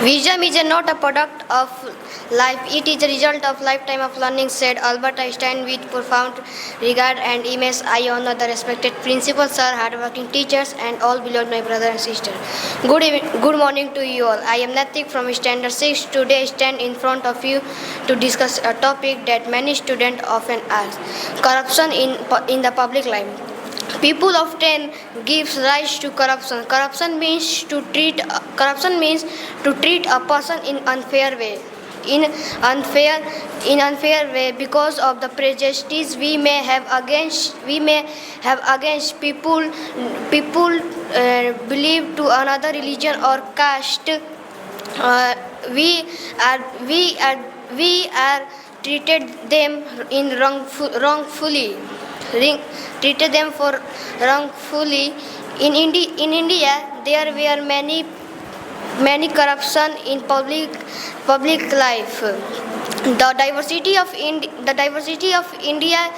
Wisdom is not a product of life, it is a result of lifetime of learning, said Albert Einstein with profound regard and immense. I honor the respected principals, sir, hardworking teachers, and all below my brother and sister. Good morning to you all. I am Natik from Standard 6. Today I stand in front of you to discuss a topic that many students often ask: corruption in the public life. People often gives rise to corruption. Corruption means to treat a person in unfair way. In unfair way because of the prejudices we may have against people believe to another religion or caste. Uh, we are we are we are treated them in wrongfully treated them for wrongfully. In India, there were many corruption in public life. The diversity of India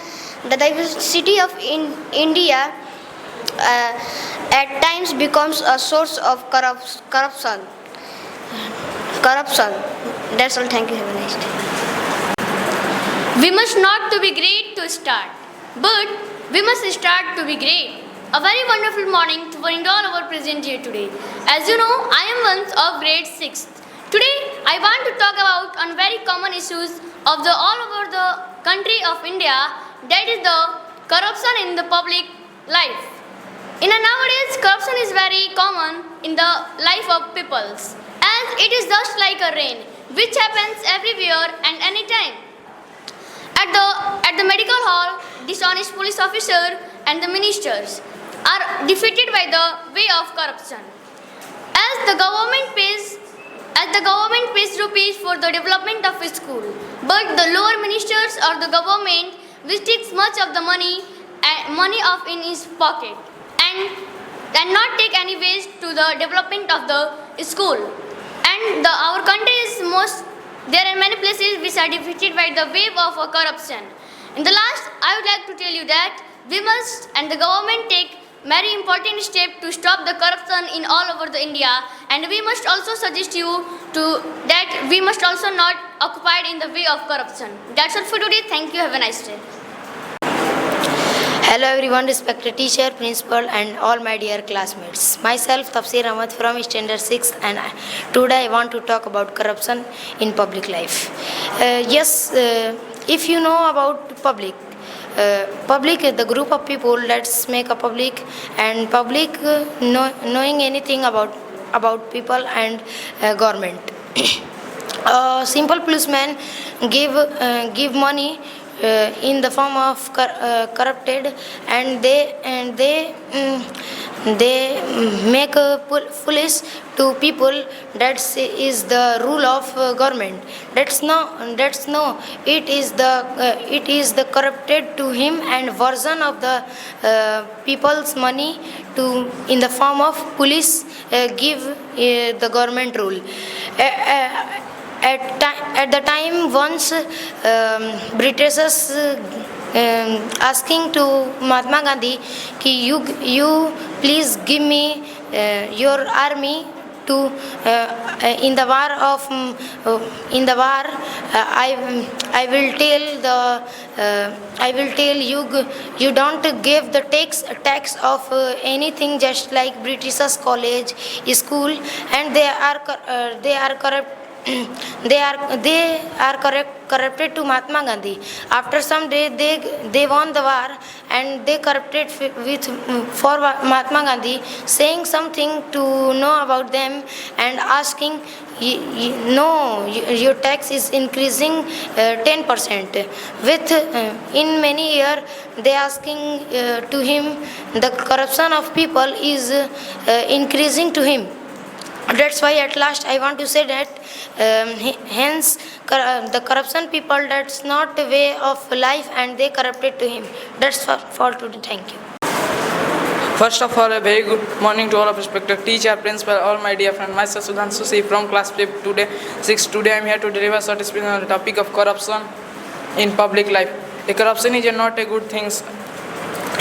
at times becomes a source of corruption. Corruption. That's all. Thank you. Have a nice day. We must not to be great to start, but we must start to be great. A very wonderful morning to all our present here today. As you know, I am one of grade 6. Today, I want to talk about on very common issues of the all over the country of India, that is the corruption in the public life. In a nowadays, corruption is very common in the life of peoples, as it is just like a rain, which happens everywhere and anytime. At the medical hall, dishonest police officer and the ministers are defeated by the way of corruption. As the government pays rupees for the development of a school, but the lower ministers or the government which takes much of the money off in his pocket and not take any waste to the development of the school. And our country is there are many places which are defeated by the wave of corruption. In the last, I would like to tell you that we must and the government take very important step to stop the corruption in all over the India, and we must also suggest you to that we must also not occupied in the way of corruption. That's all for today. Thank you. Have a nice day. Hello everyone, respected teacher, principal and all my dear classmates. Myself Tafsir Ahmad from Standard 6 and today I want to talk about corruption in public life. If you know about public is the group of people that make a public, and public knowing anything about people and government. A simple policeman give money in the form of corrupted, and they make a police to people. That is the rule of government. That's no. It is the corrupted to him and version of the people's money to in the form of police give the government rule. At the time once Britishers asking to Mahatma Gandhi कि you please give me your army to in the war I will tell you don't give the tax of anything, just like Britishers college school, and they are corrupt. They are corrupted to Mahatma Gandhi. After some day, they won the war and they corrupted for Mahatma Gandhi, saying something to know about them and asking, no, your tax is increasing 10%. With in many years, they asking to him, the corruption of people is increasing to him. That's why at last I want to say that hence the corruption people, that's not the way of life and they corrupted to him. That's for today. Thank you. First of all, a very good morning to all of respected teacher, principal, all my dear friends. Myself Sudhanshu C from class 5 today 6. Today I am here to deliver short speech on the topic of corruption in public life. The corruption is not a good thing.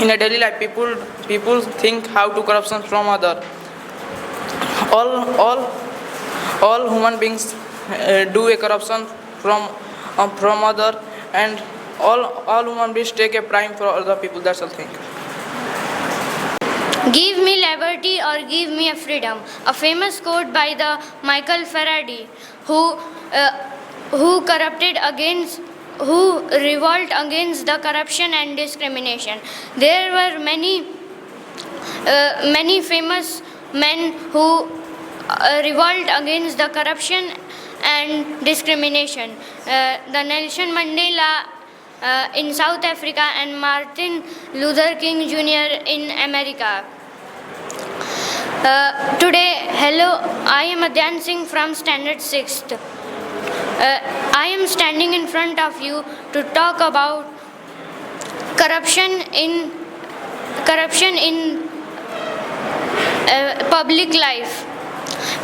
In a daily life, people think how to corruption from other. All human beings do a corruption from other, and all human beings take a prime for other people. That's all. Thing. Give me liberty or give me a freedom. A famous quote by the Michael Faraday, who revolt against the corruption and discrimination. There were many famous men who revolt against the corruption and discrimination. The Nelson Mandela in South Africa and Martin Luther King Jr. in America. Today, hello, I am Adyan Singh from Standard 6th. I am standing in front of you to talk about corruption in public life.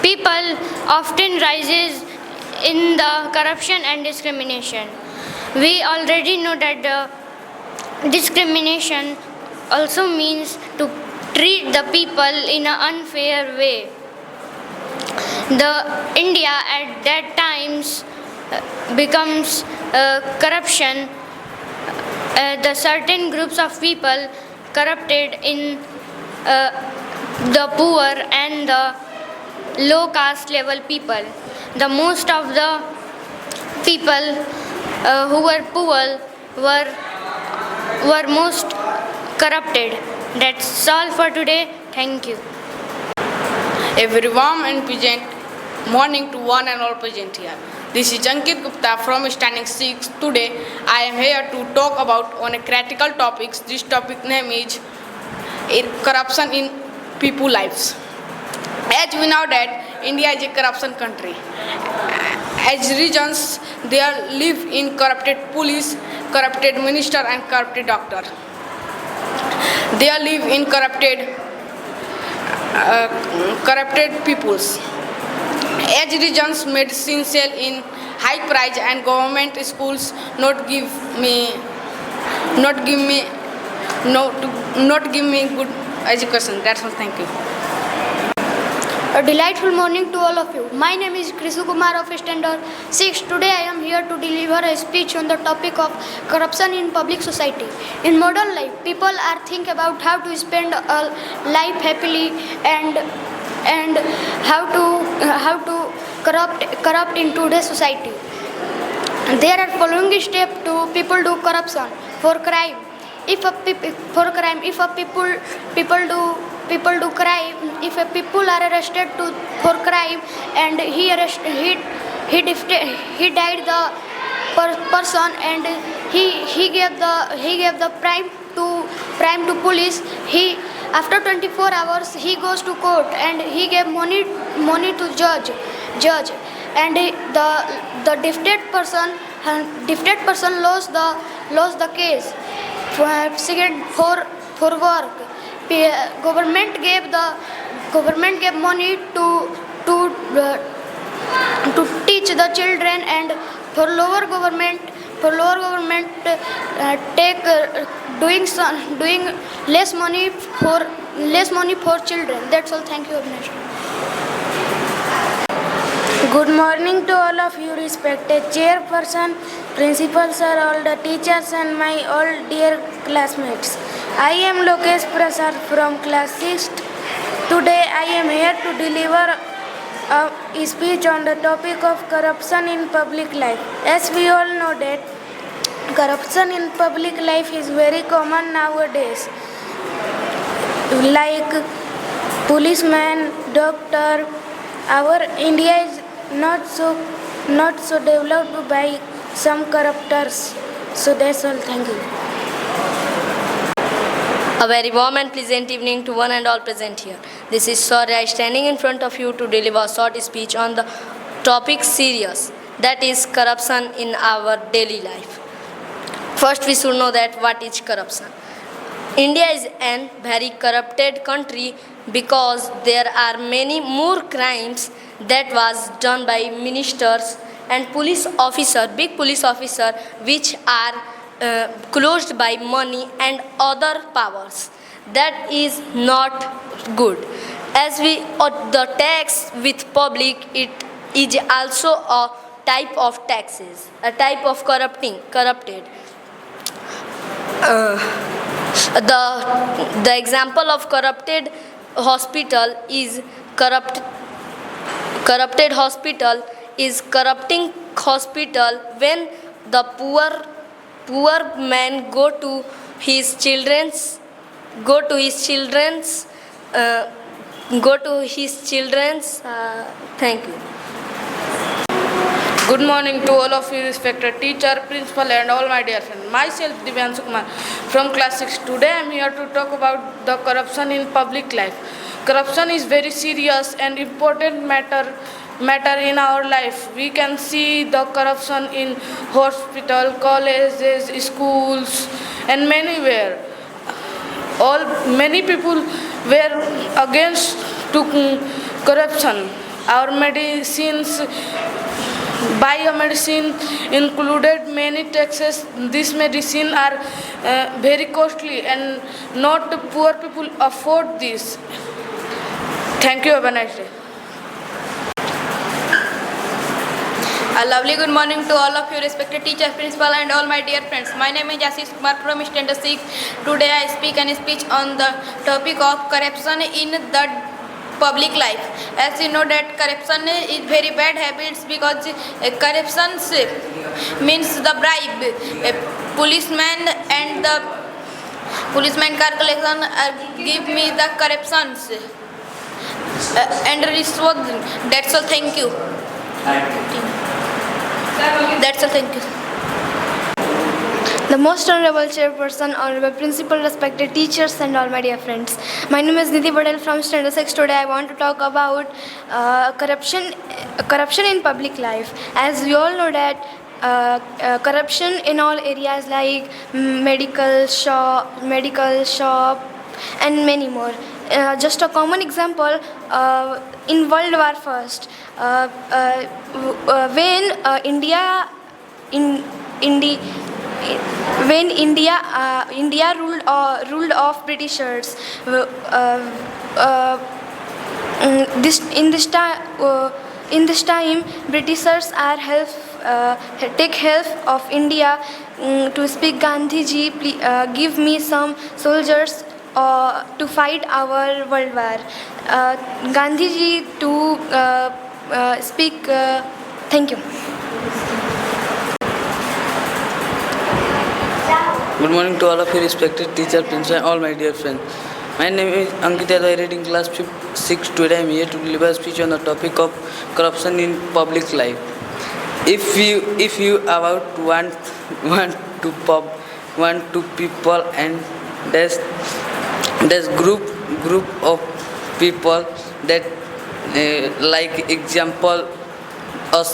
People often rises in the corruption and discrimination. We already know that the discrimination also means to treat the people in an unfair way. The India at that times becomes corruption. The certain groups of people corrupted in the poor and the low caste level people. The most of the people who were poor were most corrupted. That's all for today. Thank you. A very warm and pleasant morning to one and all present here. This is Ankit Gupta from Standing 6. Today I am here to talk about on a critical topics. This topic name is corruption in people lives. As we know that India is a corruption country. As regions, there live in corrupted police, corrupted minister and corrupted doctor. They live in corrupted peoples. As regions, medicine sell in high price and government schools not give me good education. That's all. Thank you. A delightful morning to all of you. My name is Krisu Kumar of Standard 6. Today I am here to deliver a speech on the topic of corruption in public society. In modern life, people are think about how to spend a life happily and how to corrupt in today's society. There are following steps to people do corruption for crime. If a people are arrested for crime and he died the person and he gave the crime to police. He after 24 hours he goes to court and he gave money to judge and the defended person lost the case. Second, for work, government gave money to teach the children, and for lower government take doing less money for children. That's all. Thank you, Abhinesh. Good morning to all of you, respected chairperson, principal sir, all the teachers and my all dear classmates. I am Lokesh Prasad from class 6. Today I am here to deliver a speech on the topic of corruption in public life. As we all know that corruption in public life is very common nowadays. Like policeman, doctor, our India is not so developed by some corruptors. So that's all. Thank you. A very warm and pleasant evening to one and all present here. This is Surya standing in front of you to deliver a short speech on the topic serious, that is corruption in our daily life. First we should know that what is corruption. India is a very corrupted country because there are many more crimes that was done by ministers and police officer, big police officer, which are closed by money and other powers. That is not good. As we the tax with public, it is also a type of taxes, a type of corrupted. The example of corrupted hospital is corrupted hospital is corrupting hospital when the poor man go to his children's thank you. Good morning to all of you, respected teacher, principal, and all my dear friends. Myself, Divyanshu Kumar, from class 6. Today I am here to talk about the corruption in public life. Corruption is very serious and important matter in our life. We can see the corruption in hospital, colleges, schools, and manywhere. Many people were against to corruption. Our medicines, buy a medicine included many taxes. These medicine are very costly and not poor people afford this. Thank you. Have a nice day. A lovely good morning to all of you, respected teachers, principal, and all my dear friends. My name is Ashish Kumar from Standard 6. Today I speak an speech on the topic of corruption in the public life. As you know that corruption is very bad habits because corruption means the bribe. A policeman and the policeman car collection give me the corruptions and rishwat. That's all. Thank you. That's all. Thank you. The most honorable chairperson, honorable principal, respected teachers, and all my dear friends. My name is Nidhi Badal from Standard 6. Today I want to talk about corruption in public life. As we all know that corruption in all areas like medical shop, and many more. Just a common example, in World War First, when India ruled of Britishers, in this time Britishers take help of India to speak Gandhiji, give me some soldiers to fight our world war. Gandhiji to speak. Thank you. Good morning to all of you, respected teacher, principal, and all my dear friends. My name is Ankit Yadav. I read in class 6. Today I am here to deliver a speech on the topic of corruption in public life. If you about want to people and there's group of people that like example a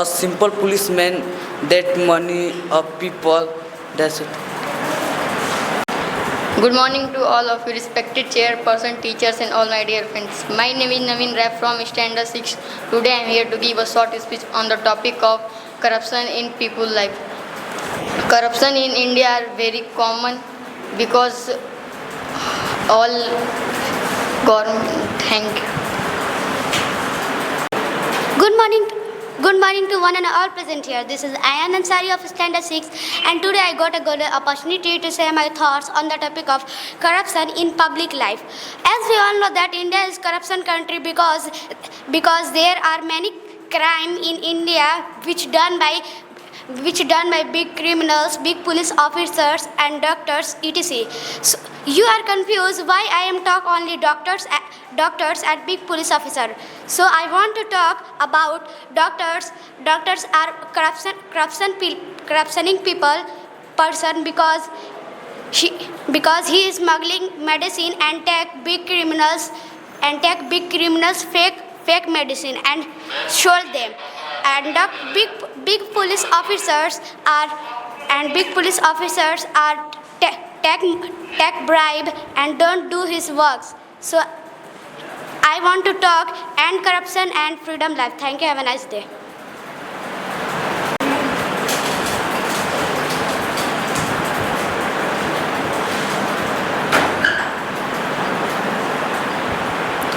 simple policeman that money of people. That's it. Good morning to all of you, respected chairperson, teachers, and all my dear friends. My name is Naveen Rai from Standard 6. Today I am here to give a short speech on the topic of corruption in people's life. Corruption in India are very common because all government. Thank you. Good morning to one and all present here. This is Ayan Ansari of Standard 6, and today I got a good opportunity to share my thoughts on the topic of corruption in public life. As we all know that India is corruption country because there are many crime in India which done by big criminals, big police officers and doctors, etc. So you are confused why I am talk only doctors and big police officer. So I want to talk about doctors. Doctors are corruptioning person because he is smuggling medicine and take big criminals fake medicine and sold them. And big police officers are take bribe and don't do his works. So I want to talk and corruption and freedom life. Thank you. Have a nice day.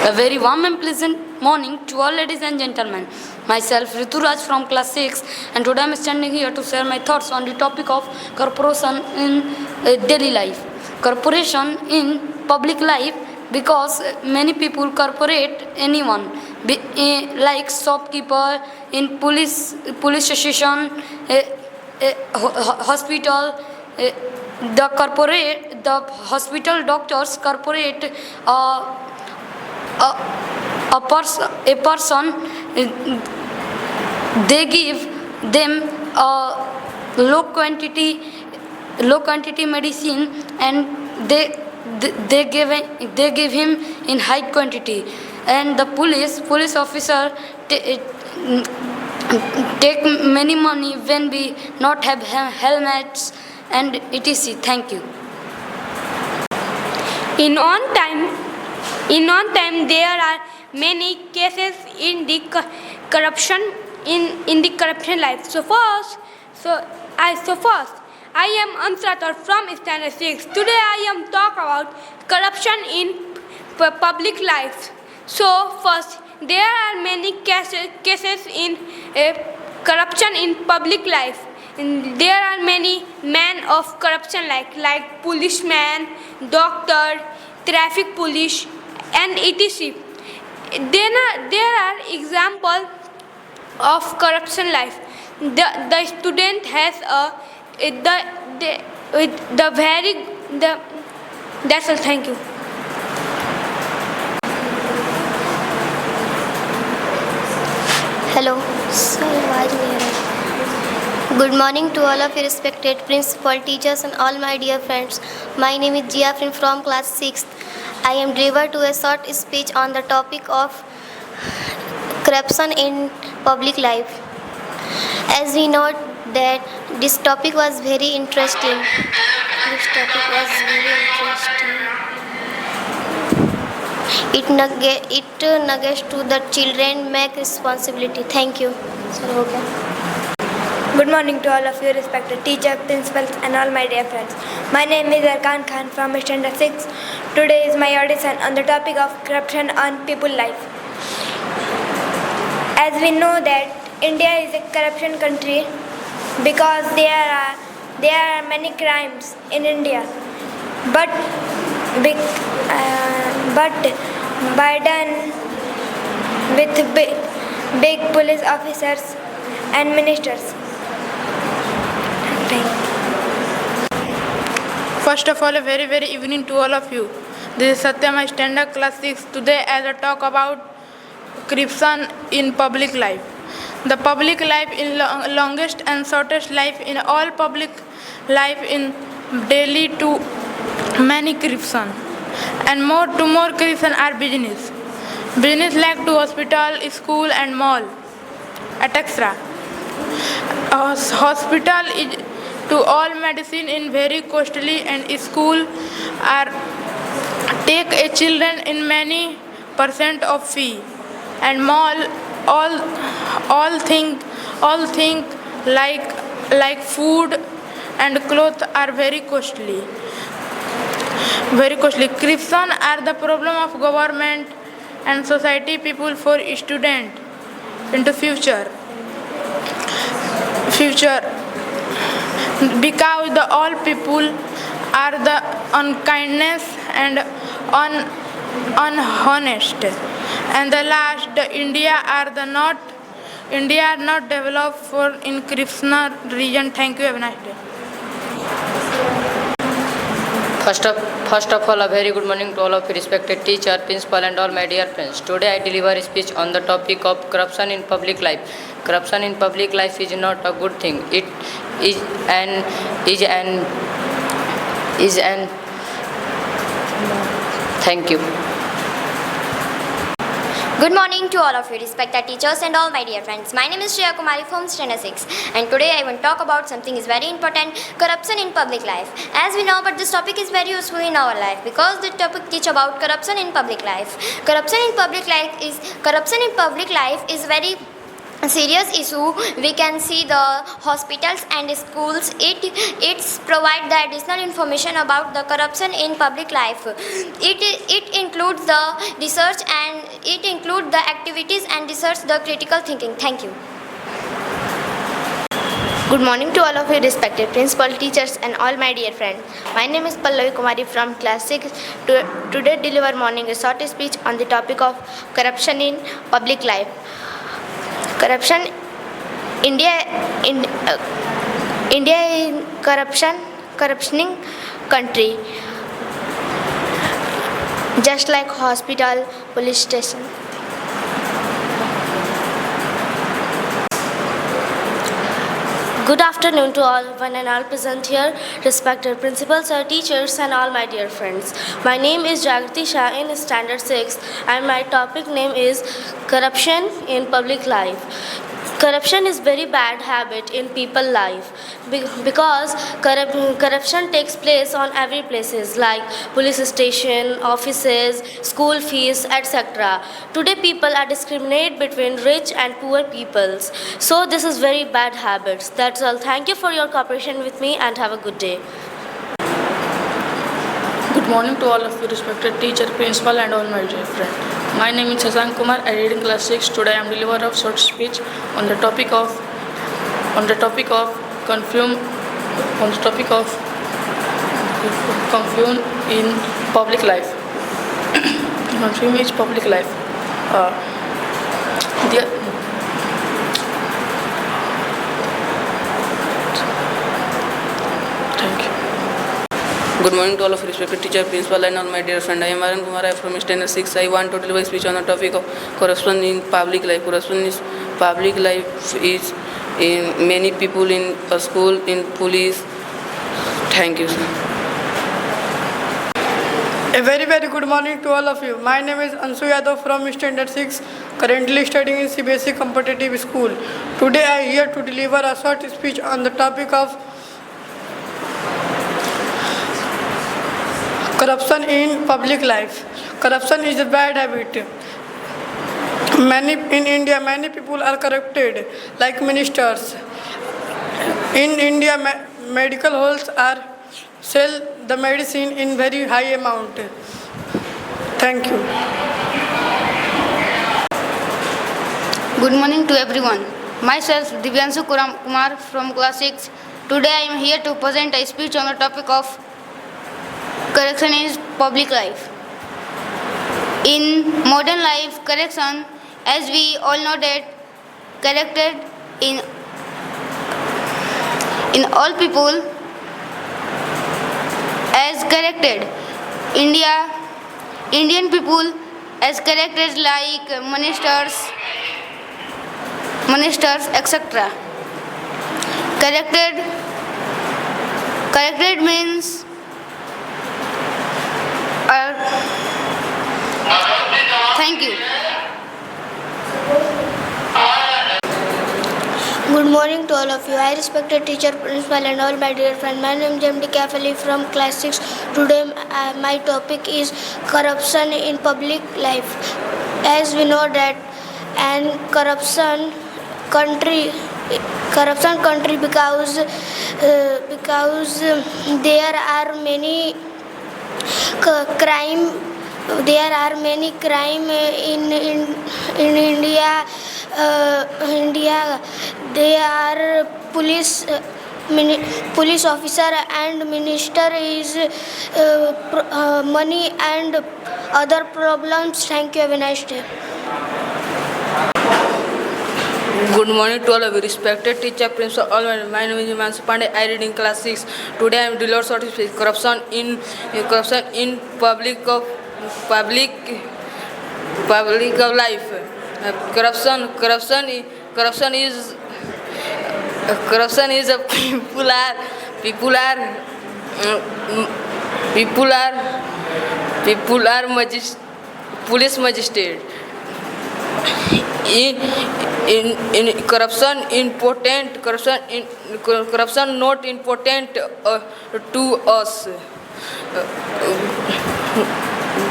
A very warm and pleasant morning to all ladies and gentlemen. Myself Rituraj from class 6 and today I am standing here to share my thoughts on the topic of corruption in daily life. Corruption in public life because many people corporate anyone like shopkeeper in police station, hospital, the hospital doctors corporate a person, they give them a low quantity medicine and they give him in high quantity, and the police officer take many money when we not have helmets and etc. Thank you. In on time there are many cases in the corruption in the corruption life. So first I am Amsratar from Standard 6. Today I am talk about corruption in public life. So first, there are many cases in corruption in public life. And there are many men of corruption like policeman, doctor, traffic police, and etc. There are examples of corruption life. The student has that's all. Thank you. Hello. Good morning to all of you respected principal, teachers and all my dear friends. My name is Jiafrin from class 6th. I am delivered to a short speech on the topic of corruption in public life. As we know that this topic was very interesting. It negates to the children make responsibility. Thank you. Good morning to all of you respected teachers, principals and all my dear friends. My name is Arkan Khan from Standard 6. Today is my audition on the topic of corruption on people life. As we know that India is a corruption country because there are many crimes in India. But by done with big police officers and ministers. First of all, a very evening to all of you. This is Satyam, I stand at class 6. Today as I talk about corruption in public life. The public life is longest and shortest life in all public life in Delhi to many corruption. And more corruption are business. Business like to hospital, school and mall, etc. Hospital is to all medicine in very costly and school are take a children in many % of fee and mall all thing like food and clothes are very costly. Corruption are the problem of government and society people for student into future because the all people are the unkindness and unhonest, and the last the India are not developed for in corruption region. Thank you. Have a nice day. First of all, a very good morning to all of you respected teacher, principal and all my dear friends. Today I deliver a speech on the topic of corruption in public life. Corruption in public life is not a good thing. It is an thank you. Good morning to all of you, respected teachers and all my dear friends. My name is Shreya Kumari from Standard 6 and today I want to talk about something is very important, corruption in public life. As we know, but this topic is very useful in our life because the topic teach about corruption in public life. Corruption in public life is very serious issue. We can see the hospitals and schools. It's provide the additional information about the corruption in public life. It includes the research and it includes the activities and research the critical thinking. Thank you. Good morning to all of you respected principal, teachers and all my dear friends. My name is Pallavi Kumari from class 6. Today deliver morning a short speech on the topic of corruption in public life. Corruption, India in corruptioning country, just like hospital, police station. Good afternoon to all, one and all present here, respected principals, sir, teachers, and all my dear friends. My name is Jagrati Shah in Standard 6, and my topic name is Corruption in Public Life. Corruption is very bad habit in people life because corruption takes place on every places like police station, offices, school fees, etc. Today people are discriminate between rich and poor peoples. So this is very bad habits. That's all. Thank you for your cooperation with me and have a good day. Good morning to all of you respected teacher, principal and all my dear friends. My name is Shashank Kumar. I read in class 6. Today I am delivering a short speech on the topic of confusion in public life. Confusion is public life. Thank you. Good morning to all of you respected teacher, principal and all my dear friend. I am Arun Kumar. I am from Standard 6. I want to deliver a speech on the topic of corruption in public life. Corruption is public life is in many people in a school, in police. Thank you, sir. A very good morning to all of you. My name is Anshu Yadav from Standard 6, currently studying in CBSE competitive school. Today I am here to deliver a short speech on the topic of corruption in public life. Corruption is a bad habit. In India, many people are corrupted, like ministers. In India, medical halls sell the medicine in very high amount. Thank you. Good morning to everyone. Myself Divyanshu Kumar from class 6. Today I am here to present a speech on the topic of corruption in public life. In modern life, corruption, as we all know that, character in all people as character. Indian people as characters like ministers, etc. Character means thank you. Good morning to all of you. I respected teacher, principal and all my dear friends. My name is MD Kafali from class 6. Today my topic is corruption in public life. As we know that and corruption country because there are many crime in India. There are police officer and minister is money and other problems. Thank you. Have a nice day. Good morning to all of you respected teacher, principal, all my name is Himanshu Pandey. I read in class 6. Today I am delivering short speech. Corruption in public life. Corruption is a police magistrate. In corruption not important to us.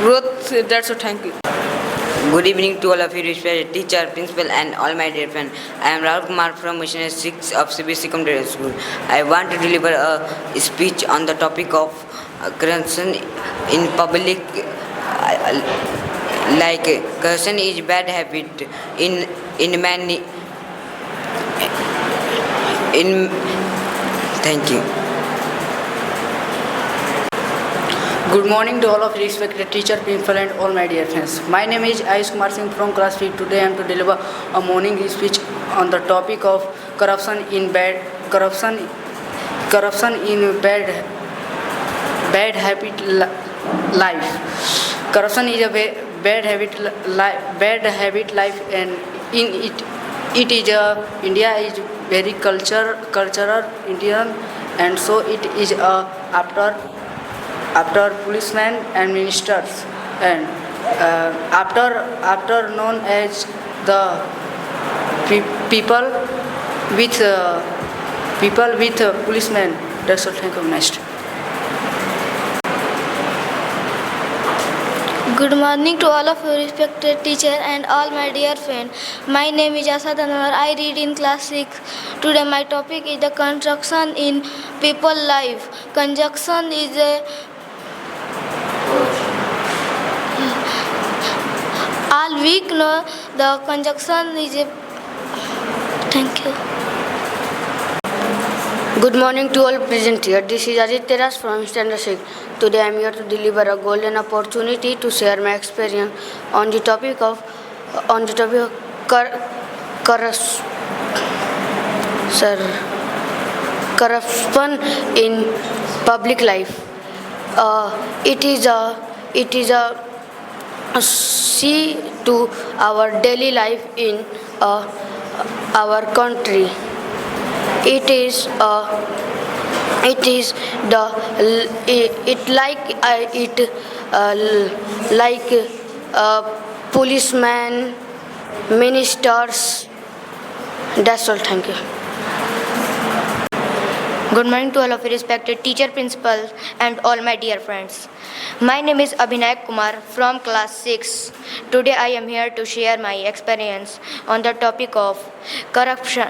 Growth. That's all. Thank you. Good evening to all of you, respected teacher, principal, and all my dear friends. I am Rahul Kumar from Mission 6 of CBSE Secondary School. I want to deliver a speech on the topic of corruption in public. Like corruption is bad habit in many. Thank you. Good morning to all of you, respected teacher, principal, and all my dear friends. My name is Ayush Kumar Singh from class 5. Today I am to deliver a morning speech on the topic of corruption in bad habit life. Corruption is a bad habit life, and in it is India is very cultural Indian, and so it is after policemen and ministers, and after known as the people with policemen. That's all. Thank you. Next. Good morning to all of you, respected teacher and all my dear friends. My name is Asad Anwar. I read in class 6. Today my topic is the construction in people life. Construction is a all week know the conjunction is a. Thank you. Good morning to all present here. This is Ajit Teras from Standard 6. Today I am here to deliver a golden opportunity to share my experience on the topic of corruption in public life. It is a see to our daily life in our country. It like policemen, ministers. That's all. Thank you. Good morning to all of you, respected teacher, principal, and all my dear friends. My name is Abhinayak Kumar from class 6. Today I am here to share my experience on the topic of corruption.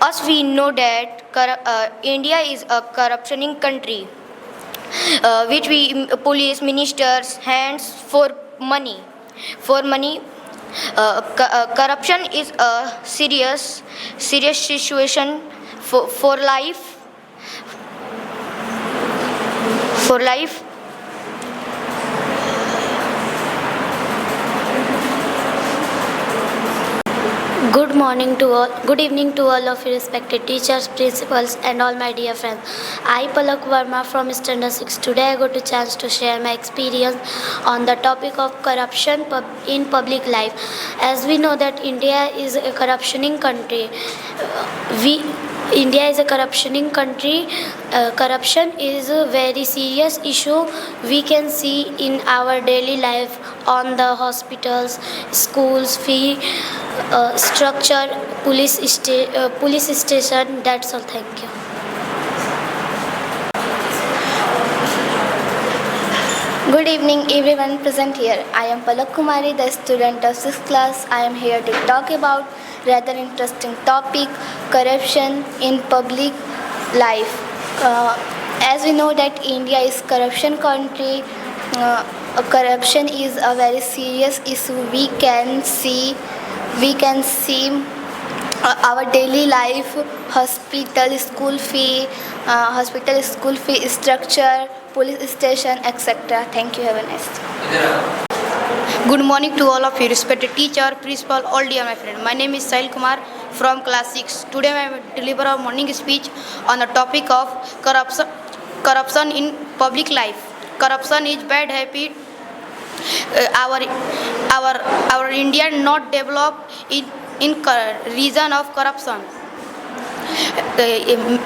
As we know that India is a corruptioning country, which we police ministers hands for money. Corruption is a serious situation for life. Good evening to all of you, respected teachers, principals, and all my dear friends. I, Palak Verma from Standard 6. Today I got a chance to share my experience on the topic of corruption in public life. As we know that India is a corruptioning country. India is a corruptioning country. Corruption is a very serious issue we can see in our daily life on the hospitals, schools, fee structure, police station. That's all. Thank you. Good evening everyone present here. I am Palak Kumari, the student of 6th class. I am here to talk about rather interesting topic, corruption in public life. As we know that India is corruption country, corruption is a very serious issue. We can see our daily life, hospital school fee structure, police station, etc. Thank you. Have a nice day. Good morning to all of you, respected teacher, principal, all dear my friend. My name is Sahil Kumar from class 6. Today I will deliver a morning speech on the topic of corruption in public life. Corruption is bad habit. Our India not developed in reason of corruption.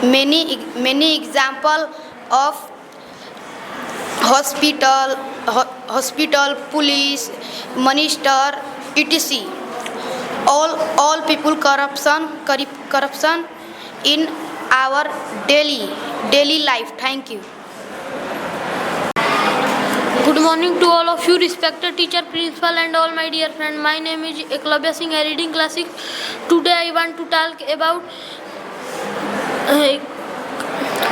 Many example of hospital, police, minister, etc. All people corruption in our daily life. Thank you. Good morning to all of you, respected teacher, principal, and all my dear friends. My name is Eklavya Singh. I reading class 6. Today I want to talk about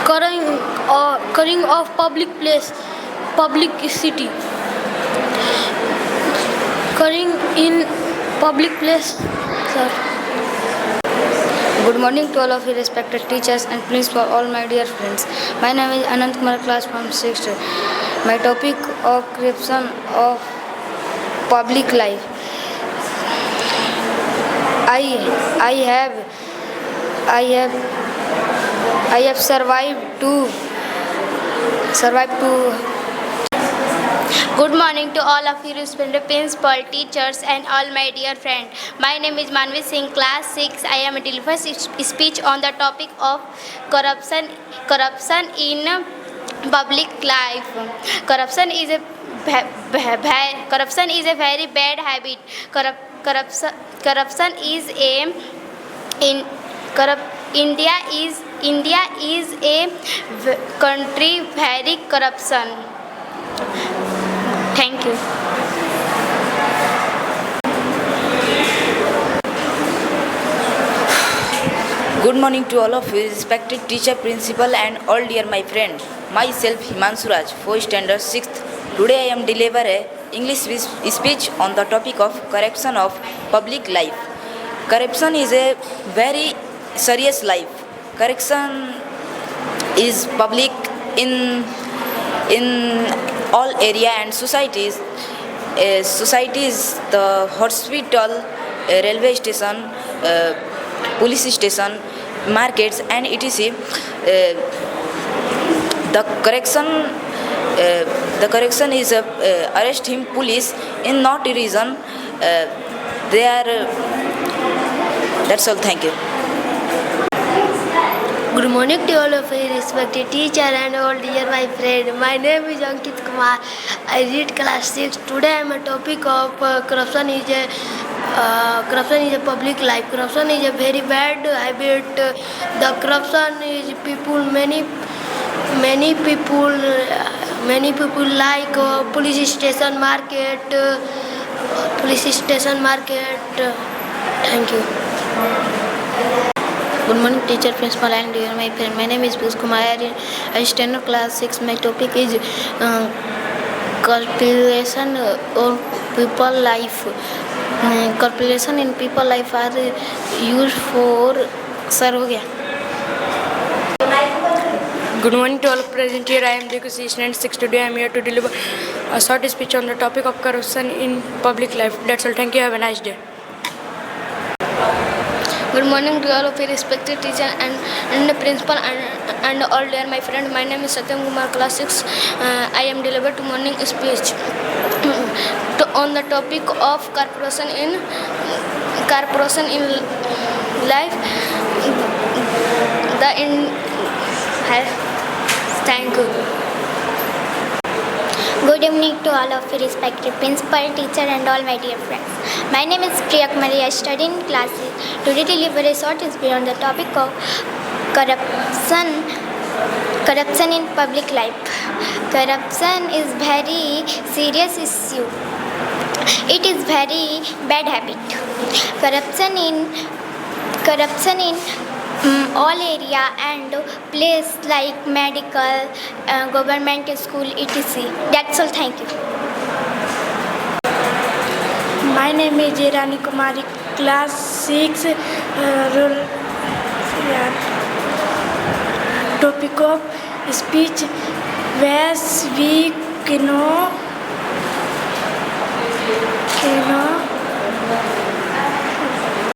covering of public place, public city. Covering in public place, sir. Good morning to all of you respected teachers and principal, all my dear friends. My name is Anant Kumar, class from 6th. My topic of corruption of public life. I have survived to Good morning to all of you, respected principal, teachers, and all my dear friends. My name is Manvi Singh, class 6. I am delivering speech on the topic of corruption in public life. Corruption is a very bad habit. India is a country very corruption. Thank you. Good morning to all of you, respected teacher, principal, and all dear my friend. Myself Himanshu Raj, 4th standard 6th. Today I am deliver a English speech on the topic of corruption of public life. Corruption is a very serious life. Corruption is public in all area and societies. Societies, the hospital, railway station, police station, markets, and etc. The correction is arrest him police in not a reason. They are. That's all. Thank you. Good morning to all of you, respected teacher and all dear my friend. My name is Ankit Kumar. I read class 6. Today I am a topic of corruption is a public life. Corruption is a very bad habit. The corruption is many people like police station market. Thank you. Good morning, teacher, principal, and dear my friend. My name is Piyush Kumar. I stand in class 6. My topic is corruption or people life. Corruption in people life are used for. Sir, हो गया. Good morning to all present here. I am Deku student 6. Today I am here to deliver a short speech on the topic of corruption in public life. That's all. Thank you. Have a nice day. Good morning to all of you, respected teacher and the principal and all dear my friend. My name is Satyam Kumar, class 6. I am delivered to morning speech on the topic of corruption in life. Thank you. Good evening to all of you, respected principal, teacher, and all my dear friends. My name is Priya Kumari. I study in class 6. Today deliver a short speech on the topic of corruption in public life. Corruption is very serious issue. It is very bad habit. Corruption in all area and place like medical, government school, etc. That's all. Thank you. My name is Irani Kumari, class 6. Topic of speech: West we cannot